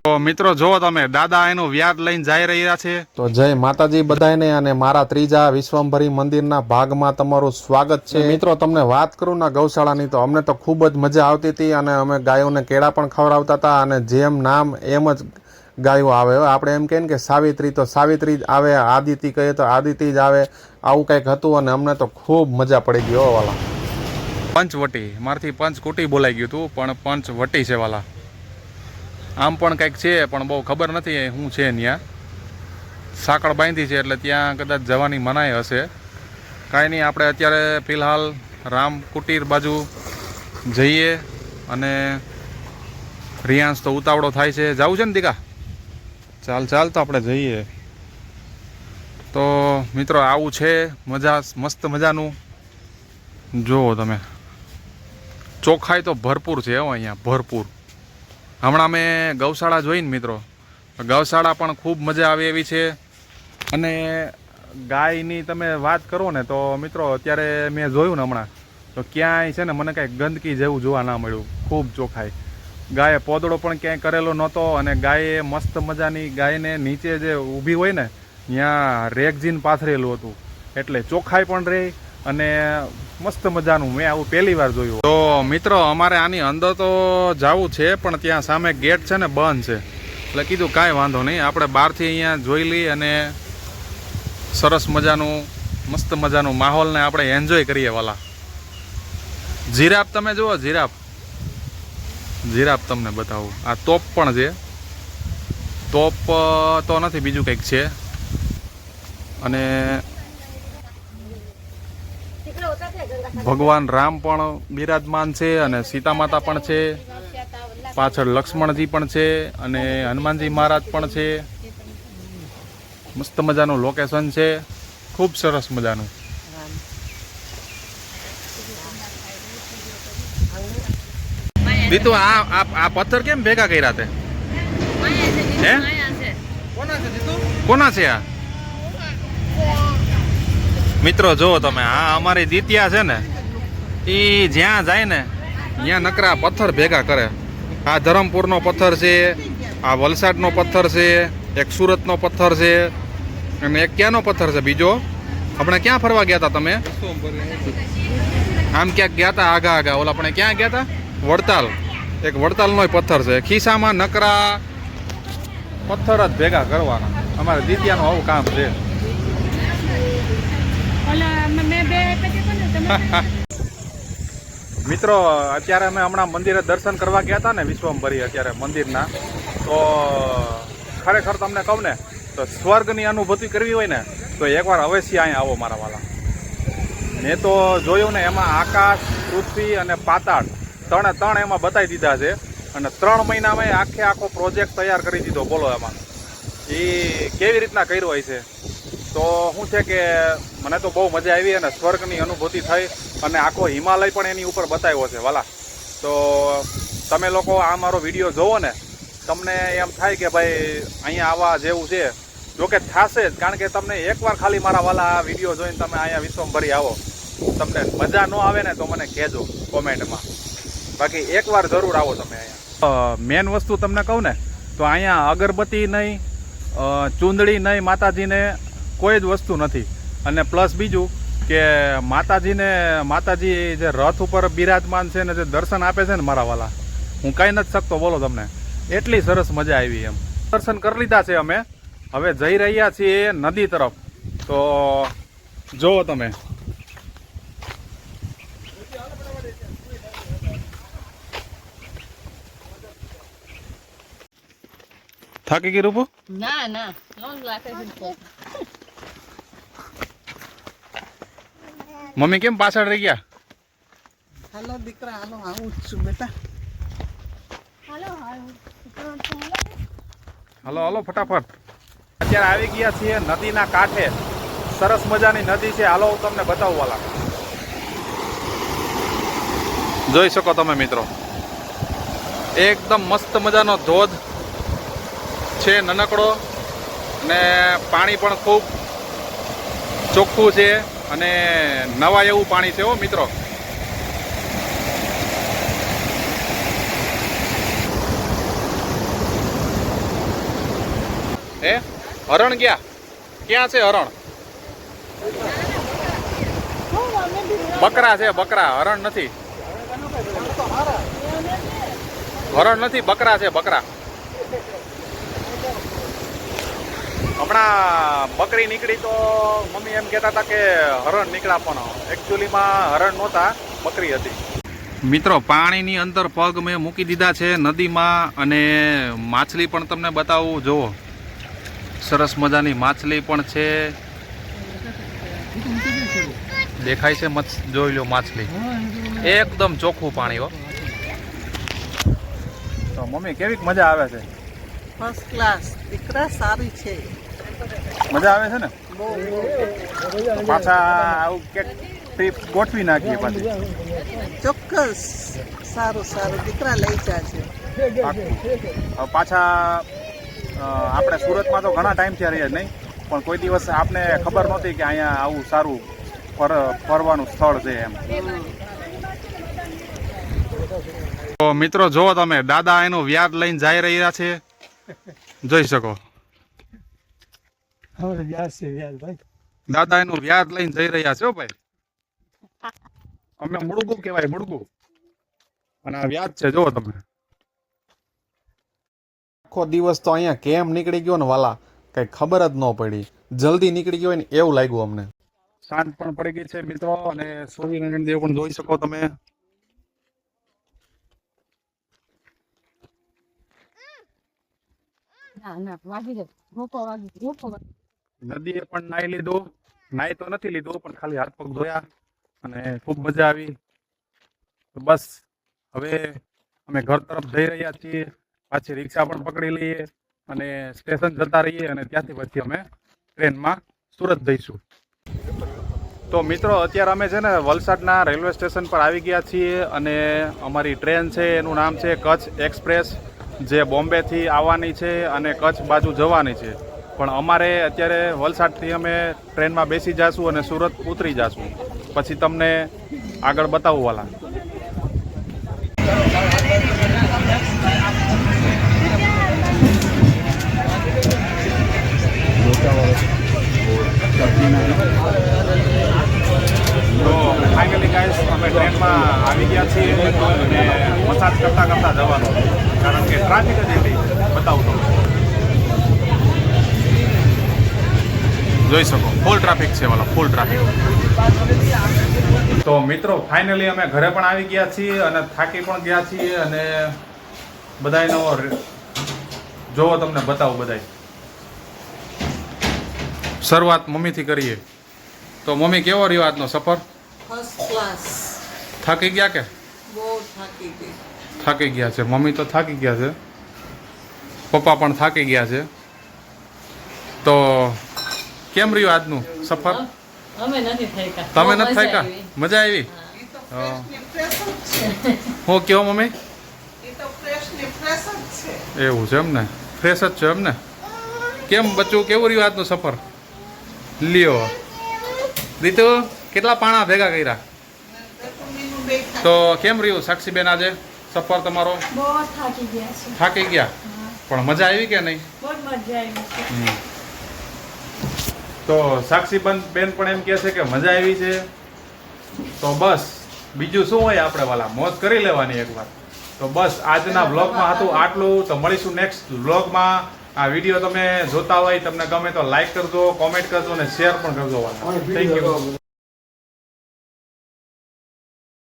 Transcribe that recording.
તો મિત્રો જો તમે દાદા એનું વ્યાજ લઈને જઈ રહ્યા છે. તો જય માતાજી બધાને અને મારા ત્રીજા વિશ્વંભરી મંદિરના ભાગમાં તમારું સ્વાગત છે. મિત્રો તમને વાત કરું ના ગૌશાળાની તો અમને તો ખૂબ જ મજા આવતી હતી અને અમે ગાયોને કેળા પણ ખવડાવતા હતા અને જેમ નામ એમ જ ગાયો આવે. આપણે એમ કહીએ ને કે સાવિત્રી તો સાવિત્રી જ આવે, આદિતિ કહીએ તો આદિતિ જ આવે, આવું કંઈક હતું અને અમને તો ખૂબ મજા પડી ગઈ. હો વાલા પંચવટી મારથી પંચકુટી બોલાઈ ગયું હતું પણ પંચવટી છે વાલા. આમ પણ કંઈક છે પણ બહુ ખબર નથી શું છે. ત્યાં સાંકળ બાંધી છે એટલે ત્યાં કદાચ જવાની મનાઈ હશે. કાંઈ નહીં, આપણે અત્યારે ફિલહાલ રામ કુટીર બાજુ જઈએ અને રિયાંશ તો ઉતાવળો થાય છે. જવું છે ને દીકા? ચાલ તો આપણે જઈએ. તો મિત્રો આવું છે મજા, મસ્ત મજાનું. જુઓ તમે, ચોખ્ખાઈ તો ભરપૂર છે હો અહીંયા, ભરપૂર. હમણાં મેં ગૌશાળા જોઈને મિત્રો, ગૌશાળા પણ ખૂબ મજા આવે એવી છે. અને ગાયની તમે વાત કરો ને તો મિત્રો અત્યારે મેં જોયું ને હમણાં તો ક્યાંય છે ને મને કાંઈ ગંદકી જેવું જોવા ના મળ્યું. ખૂબ ચોખ્ખાઈ. ગાયે પોદળો પણ ક્યાંય કરેલો નહોતો અને ગાયે મસ્ત મજાની ગાયને નીચે જે ઊભી હોય ને ત્યાં રેગઝીન પાથરેલું હતું એટલે ચોખ્ખાઈ પણ રહી અને મસ્ત મજાનું. મેં આવું પહેલી વાર જોયું. તો મિત્રો અમારે આની અંદર તો જવું છે પણ ત્યાં સામે ગેટ છે ને બંધ છે એટલે કીધું કાંઈ વાંધો નહીં, આપણે બહારથી અહીંયા જોઈ લઈએ અને સરસ મજાનું મસ્ત મજાનું માહોલને આપણે એન્જોય કરીએ વાલા. જીરાફ તમે જુઓ, જીરાફ તમને બતાવું. આ તોપ પણ છે. તોપ તો નથી, બીજું કંઈક છે. અને ભગવાન રામ પણ બિરાજમાન છે અને સીતા માતા પણ છે. પાછળ લક્ષ્મણજી પણ છે અને હનુમાનજી મહારાજ પણ છે. મસ્ત મજાનું લોકેશન છે, ખૂબ સરસ મજાનું. દીતુ આ પથ્થર કેમ ભેગા કર્યા તે? હે કોના છે આ? મિત્રો જુઓ તમે, આ અમારી દિત્યા છે ને એ જ્યાં જાય ને ત્યાં નકરા પથ્થર ભેગા કરે. આ ધરમપુરનો પથ્થર છે, આ વલસાડનો પથ્થર છે, એક સુરતનો પથ્થર છે અને એક ક્યાંનો પથ્થર છે બીજો? આપણે ક્યાં ફરવા ગયા હતા તમે? આમ ક્યાંક ગયા હતા આગા. ઓલા આપણે ક્યાં ગયા હતા? વડતાલ. એક વડતાલનો પથ્થર છે. ખિસ્સામાં નકરા પથ્થર જ ભેગા કરવાના. અમારે દિત્યાનું આવું કામ છે. મિત્રો અત્યારે અમે હમણાં મંદિરે દર્શન કરવા ગયા હતા ને વિશ્વંભરી અત્યારે મંદિરના, તો ખરેખર તમને કહું ને તો સ્વર્ગની અનુભૂતિ કરવી હોય ને તો એકવાર અવશ્ય અહીંયા આવો મારા વાલા. મેં તો જોયું ને એમાં આકાશ, પૃથ્વી અને પાતાળ ત્રણે એમાં બતાવી દીધા છે અને 3 મહિનામાં આખો પ્રોજેક્ટ તૈયાર કરી દીધો. બોલો એમાં એ કેવી રીતના કર્યો હોય છે. તો શું છે કે મને તો બહુ મજા આવી અને સ્વર્ગની અનુભૂતિ થઈ અને આખો હિમાલય પણ એની ઉપર બતાવ્યો છે વાલા. તો તમે લોકો આ મારો વિડીયો જોવો ને તમને એમ થાય કે ભાઈ અહીંયા આવવા જેવું છે. જોકે થશે જ, કારણ કે તમને એકવાર ખાલી મારા વાલા આ વિડીયો જોઈને તમે અહીંયા વિશ્વંભરી આવો, તમને મજા ન આવે ને તો મને કહેજો કોમેન્ટમાં. બાકી એકવાર જરૂર આવો તમે અહીંયા. મેન વસ્તુ તમને કહું ને તો અહીંયા અગરબત્તી નહીં, ચૂંદડી નહીં, માતાજીને કોઈ જ વસ્તુ નથી. અને પ્લસ બીજું કે માતાજી જે રથ ઉપર બિરાજમાન છે ને જે દર્શન આપે છે ને મારા વાલા, હું કાંઈ નથી શકતો બોલો તમને. એટલી સરસ મજા આવી. એમ દર્શન કરી લીધા છે અમે, હવે જઈ રહ્યા છીએ નદી તરફ. તો જુઓ તમે, થાકી ગઈ રૂપુ? ના મમ્મી કેમ પાછળ રહી ગયા? હાલો દીકરા, હાલો આવું છું બેટા. હાલો ફટાફટ. અત્યારે આવી ગયા છીએ નદીના કાંઠે. સરસ મજાની નદી છે. હાલો હું તમને બતાવું વાલા. જોઈ શકો તમે મિત્રો, એકદમ મસ્ત મજાનો ધોધ છે, નાનકડો, અને પાણી પણ ખૂબ ચોખ્ખું છે અને નવા એવું પાણી છે હો મિત્રો. હે હરણ ગયા ક્યાં છે હરણ બકરા છે બકરા હરણ નથી બકરા છે બકરા હમણાં બકરી નીકળી તો મમ્મી એમ કહેતા હતા કે હરણ નીકળ્યા પણ એકચ્યુઅલીમાં હરણ નહોતા બકરી હતી મિત્રો પાણીની અંદર પગ મેં મૂકી દીધા છે નદીમાં અને માછલી પણ તમને બતાવું જુઓ સરસ મજાની માછલી પણ છે દેખાય છે જોઈ લો માછલી એકદમ ચોખ્ખું પાણી હો તો મમ્મી કેવી મજા આવે છે ફર્સ્ટ ક્લાસ દીકરા સારી છે મજા આવે છે ને બહુ પાછા આવું કે ટ્રીપ ગોઠવી નાખીએ પાછી ચોક્કસ સારું સારું દીકરા લઈ જાશે પાક્કું. હવે પાછા આપણે સુરતમાં તો ઘણા ટાઈમથી રહીએ નહીં પણ કોઈ દિવસ આપને ખબર નહોતી કે અહીંયા આવું સારું ફરવાનું સ્થળ છે એમ તો મિત્રો જુઓ તમે દાદા એનું વ્યાજ લઈને જઈ રહ્યા છે જોઈ શકો દાદા એનું વ્યાજ લઈને જઈ રહ્યા છે હો ભાઈ અમે મુડગું કહેવાય મુડગું અને આ વ્યાજ છે જુઓ તમે આખો દિવસ તો અહીંયા કેમ નીકળી ગયો ને વાલા કઈ ખબર જ ન પડી જલ્દી નીકળી ગયો ને એવું લાગ્યું અમને સાંજ પણ પડી ગઈ છે મિત્રો અને સૂર્યનારાયણ દેવ પણ જોઈ શકો તમે નદીએ પણ નાહી લીધું નાહી તો નથી લીધું પણ ખાલી હાથ પગ ધોયા અને ખૂબ મજા આવી તો બસ હવે અમે ઘર તરફ જઈ રહ્યા છીએ પાછી રિક્ષા પણ પકડી લઈએ અને સ્ટેશન જતા રહીએ અને ત્યાંથી પછી અમે ટ્રેનમાં સુરત જઈશું તો મિત્રો અત્યારે અમે છે ને વલસાડના રેલવે સ્ટેશન પર આવી ગયા છીએ અને અમારી ટ્રેન છે એનું નામ છે કચ્છ એક્સપ્રેસ જે બોમ્બેથી આવવાની છે અને કચ્છ બાજુ જવાની છે પણ અમારે અત્યારે વલસાડથી અમે ટ્રેનમાં બેસી જઈશું અને સુરત ઉતરી જઈશું પછી તમને આગળ બતાવું વાલા તો ફાઇનલી ગાઈસ અમે ટ્રેનમાં આવી ગયા છીએ અને મસાજ કરતા કરતા જવાનું કારણ કે ટ્રાફિક જ એટલી બતાવું તો જોઈ શકો ફૂલ ટ્રાફિક છે વાલા ફૂલ ટ્રાફિક તો મિત્રો ફાઇનલી અમે ઘરે પણ આવી ગયા છીએ અને થાકી પણ ગયા છીએ અને બધાયનો જોવો તમને બતાવું બધાય શરૂઆત મમ્મીથી કરીએ તો મમ્મી કેવો રહ્યો આજનો સફર ફર્સ્ટ ક્લાસ થાકી ગયા કે બહુ થાકી ગઈ થાકી ગયા છે મમ્મી તો થાકી ગયા છે પપ્પા પણ થાકી ગયા છે તો કેમ રહ્યું આજનું સફર અમે નથી થાક્યા. તમે બહુ નથી થાક્યા મજા આવી એ તો ફ્રેશ ને ફ્રેશ જ છે હું કેવો મમ્મી એ તો ફ્રેશ ને ફ્રેશ જ છે એવું છે એમ ને ફ્રેશ જ છે એમ ને કેમ બચ્ચું કેવું રહ્યું આજનું સફર લ્યો રીતુ કેટલા પાણા ભેગા કર્યા મીનું બે તો કેમ રહ્યું સાક્ષીબેન આજે સફર તમારો બહુ થાકી ગયા છે. થાકી ગયા પણ મજા આવી કે નહીં બહુ મજા આવી છે. તો સાક્ષીબેન બેન પણ એમ કહે છે કે મજા આવી છે તો બસ બીજું શું હોય આપણે વાલા મોજ કરી લેવાની એકવાર તો બસ આજના વ્લોગમાં હતું આટલું તો મળીશું નેક્સ્ટ વ્લોગમાં આ વિડીયો તમે જોતા હોય તમને ગમે તો લાઈક કરજો કોમેન્ટ કરજો અને શેર પણ કરજો વાલા થેન્ક યુ